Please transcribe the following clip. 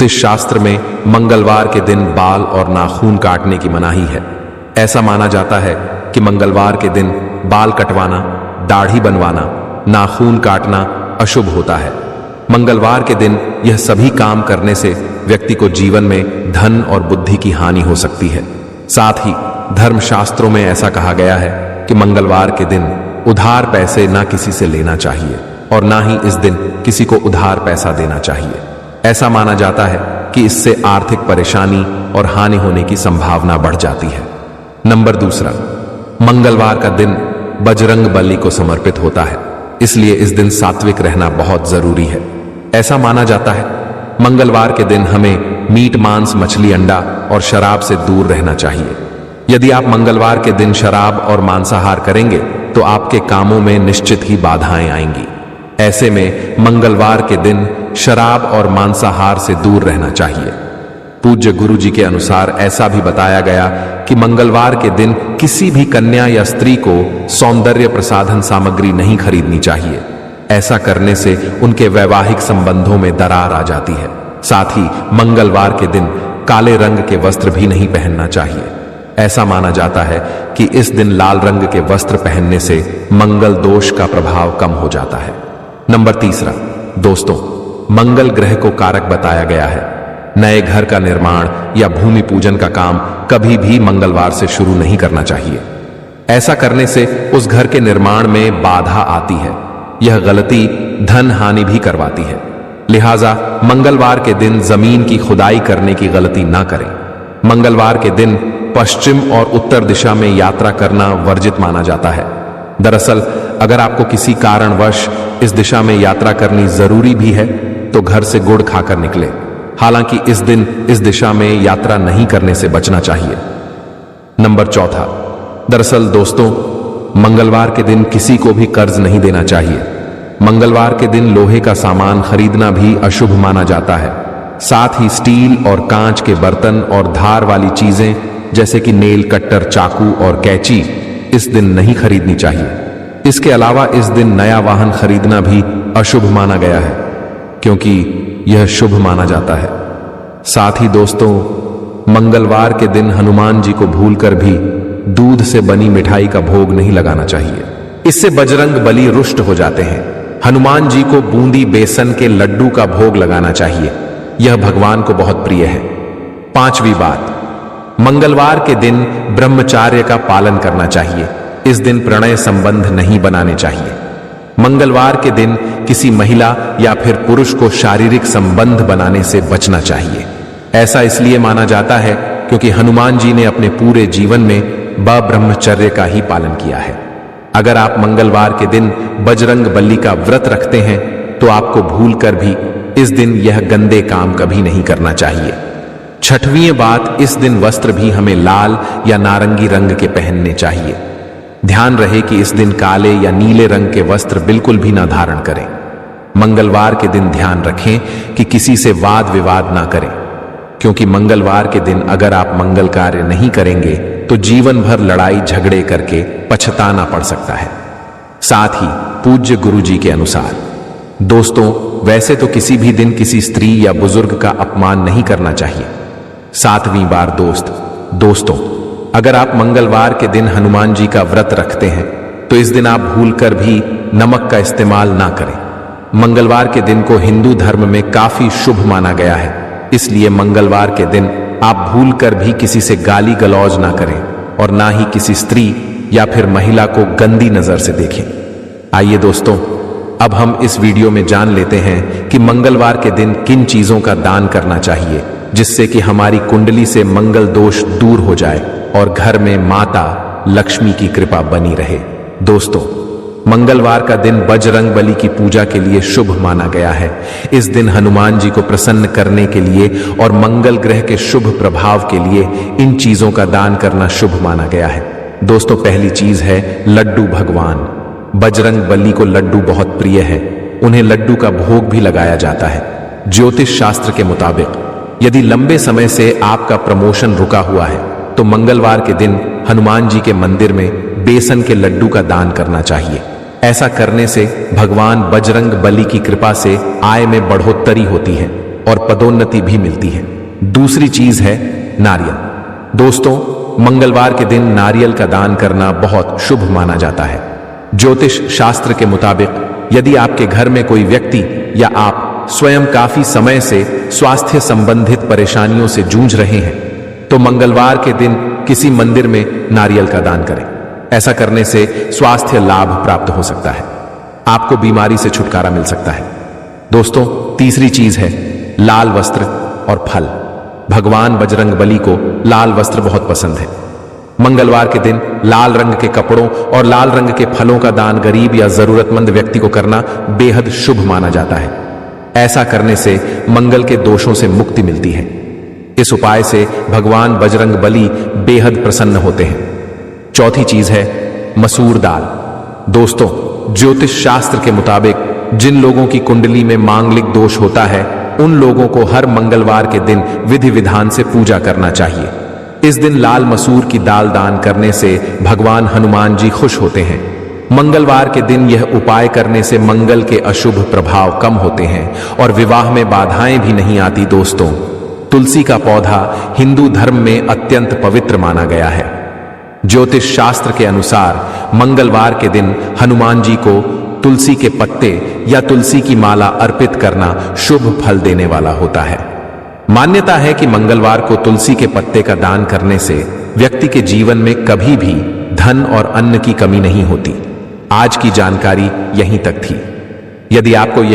ज्योतिष शास्त्र में मंगलवार के दिन बाल और नाखून काटने की मनाही है। ऐसा माना जाता है कि मंगलवार के दिन बाल कटवाना, दाढ़ी बनवाना, नाखून काटना अशुभ होता है। मंगलवार के दिन यह सभी काम करने से व्यक्ति को जीवन में धन और बुद्धि की हानि हो सकती है। साथ ही धर्मशास्त्रों में ऐसा कहा गया है कि मंगलवार के दिन उधार पैसे ना किसी से लेना चाहिए और ना ही इस दिन किसी को उधार पैसा देना चाहिए। ऐसा माना जाता है कि इससे आर्थिक परेशानी और हानि होने की संभावना बढ़ जाती है। नंबर दूसरा, मंगलवार का दिन बजरंग बली को समर्पित होता है, इसलिए इस दिन सात्विक रहना बहुत जरूरी है। ऐसा माना जाता है मंगलवार के दिन हमें मीट, मांस, मछली, अंडा और शराब से दूर रहना चाहिए। यदि आप मंगलवार के दिन शराब और मांसाहार करेंगे तो आपके कामों में निश्चित ही बाधाएं आएंगी। ऐसे में मंगलवार के दिन शराब और मांसाहार से दूर रहना चाहिए। पूज्य गुरु जी के अनुसार ऐसा भी बताया गया कि मंगलवार के दिन किसी भी कन्या या स्त्री को सौंदर्य प्रसाधन सामग्री नहीं खरीदनी चाहिए। ऐसा करने से उनके वैवाहिक संबंधों में दरार आ जाती है। साथ ही मंगलवार के दिन काले रंग के वस्त्र भी नहीं पहनना चाहिए। ऐसा माना जाता है कि इस दिन लाल रंग के वस्त्र पहनने से मंगल दोष का प्रभाव कम हो जाता है। नंबर तीसरा, दोस्तों, मंगल ग्रह को कारक बताया गया है। नए घर का निर्माण या भूमि पूजन का काम कभी भी मंगलवार से शुरू नहीं करना चाहिए। ऐसा करने से उस घर के निर्माण में बाधा आती है। यह गलती धन हानि भी करवाती है। लिहाजा मंगलवार के दिन जमीन की खुदाई करने की गलती ना करें। मंगलवार के दिन पश्चिम और उत्तर दिशा में यात्रा करना वर्जित माना जाता है। दरअसल अगर आपको किसी कारणवश इस दिशा में यात्रा करनी जरूरी भी है तो घर से गुड़ खाकर निकले। हालांकि इस दिन इस दिशा में यात्रा नहीं करने से बचना चाहिए। नंबर चौथा, दरअसल दोस्तों, मंगलवार के दिन किसी को भी कर्ज नहीं देना चाहिए। मंगलवार के दिन लोहे का सामान खरीदना भी अशुभ माना जाता है। साथ ही स्टील और कांच के बर्तन और धार वाली चीजें जैसे कि नेल कट्टर, चाकू और कैंची इस दिन नहीं खरीदनी चाहिए। इसके अलावा इस दिन नया वाहन खरीदना भी अशुभ माना गया है, क्योंकि यह शुभ माना जाता है। साथ ही दोस्तों, मंगलवार के दिन हनुमान जी को भूलकर भी दूध से बनी मिठाई का भोग नहीं लगाना चाहिए। इससे बजरंग बली रुष्ट हो जाते हैं। हनुमान जी को बूंदी बेसन के लड्डू का भोग लगाना चाहिए। यह भगवान को बहुत प्रिय है। पांचवी बात, मंगलवार के दिन ब्रह्मचार्य का पालन करना चाहिए। इस दिन प्रणय संबंध नहीं बनाने चाहिए। मंगलवार के दिन किसी महिला या फिर पुरुष को शारीरिक संबंध बनाने से बचना चाहिए। ऐसा इसलिए माना जाता है क्योंकि हनुमान जी ने अपने पूरे जीवन में ब्रह्मचर्य का ही पालन किया है। अगर आप मंगलवार के दिन बजरंग बली का व्रत रखते हैं तो आपको भूलकर भी इस दिन यह गंदे काम कभी नहीं करना चाहिए। छठवीं बात, इस दिन वस्त्र भी हमें लाल या नारंगी रंग के पहनने चाहिए। ध्यान रहे कि इस दिन काले या नीले रंग के वस्त्र बिल्कुल भी ना धारण करें। मंगलवार के दिन ध्यान रखें कि किसी से वाद विवाद ना करें, क्योंकि मंगलवार के दिन अगर आप मंगल कार्य नहीं करेंगे तो जीवन भर लड़ाई झगड़े करके पछताना पड़ सकता है। साथ ही पूज्य गुरु जी के अनुसार दोस्तों, वैसे तो किसी भी दिन किसी स्त्री या बुजुर्ग का अपमान नहीं करना चाहिए। सातवीं बार दोस्तों, अगर आप मंगलवार के दिन हनुमान जी का व्रत रखते हैं तो इस दिन आप भूलकर भी नमक का इस्तेमाल ना करें। मंगलवार के दिन को हिंदू धर्म में काफी शुभ माना गया है, इसलिए मंगलवार के दिन आप भूलकर भी किसी से गाली गलौज ना करें और ना ही किसी स्त्री या फिर महिला को गंदी नजर से देखें। आइए दोस्तों, अब हम इस वीडियो में जान लेते हैं कि मंगलवार के दिन किन चीजों का दान करना चाहिए जिससे कि हमारी कुंडली से मंगल दोष दूर हो जाए और घर में माता लक्ष्मी की कृपा बनी रहे। दोस्तों, मंगलवार का दिन बजरंग बली की पूजा के लिए शुभ माना गया है। इस दिन हनुमान जी को प्रसन्न करने के लिए और मंगल ग्रह के शुभ प्रभाव के लिए इन चीजों का दान करना शुभ माना गया है। दोस्तों, पहली चीज है लड्डू। भगवान बजरंग बली को लड्डू बहुत प्रिय है। उन्हें लड्डू का भोग भी लगाया जाता है। ज्योतिष शास्त्र के मुताबिक यदि लंबे समय से आपका प्रमोशन रुका हुआ है तो मंगलवार के दिन हनुमान जी के मंदिर में बेसन के लड्डू का दान करना चाहिए। ऐसा करने से भगवान बजरंग बली की कृपा से आय में बढ़ोतरी होती है। और पदोन्नति भी मिलती है। दूसरी चीज है नारियल। दोस्तों, मंगलवार के दिन नारियल का दान करना बहुत शुभ माना जाता है। ज्योतिष शास्त्र के मुताबिक यदि आपके घर में कोई व्यक्ति या आप स्वयं काफी समय से स्वास्थ्य संबंधित परेशानियों से जूझ रहे हैं, तो मंगलवार के दिन किसी मंदिर में नारियल का दान करें। ऐसा करने से स्वास्थ्य लाभ प्राप्त हो सकता है, आपको बीमारी से छुटकारा मिल सकता है। दोस्तों, तीसरी चीज है लाल वस्त्र और फल। भगवान बजरंगबली को लाल वस्त्र बहुत पसंद है। मंगलवार के दिन लाल रंग के कपड़ों और लाल रंग के फलों का दान गरीब या जरूरतमंद व्यक्ति को करना बेहद शुभ माना जाता है। ऐसा करने से मंगल के दोषों से मुक्ति मिलती है। इस उपाय से भगवान बजरंगबली बेहद प्रसन्न होते हैं। चौथी चीज है मसूर दाल। दोस्तों, ज्योतिष शास्त्र के मुताबिक जिन लोगों की कुंडली में मांगलिक दोष होता है, उन लोगों को हर मंगलवार के दिन विधि विधान से पूजा करना चाहिए। इस दिन लाल मसूर की दाल दान करने से भगवान हनुमान जी खुश होते हैं। मंगलवार के दिन यह उपाय करने से मंगल के अशुभ प्रभाव कम होते हैं और विवाह में बाधाएं भी नहीं आती। दोस्तों, तुलसी का पौधा हिंदू धर्म में अत्यंत पवित्र माना गया है। ज्योतिष शास्त्र के अनुसार मंगलवार के दिन हनुमान जी को तुलसी के पत्ते या तुलसी की माला अर्पित करना शुभ फल देने वाला होता है। मान्यता है कि मंगलवार को तुलसी के पत्ते का दान करने से व्यक्ति के जीवन में कभी भी धन और अन्न की कमी नहीं होती। आज की जानकारी यहीं तक थी। यदि आपको यह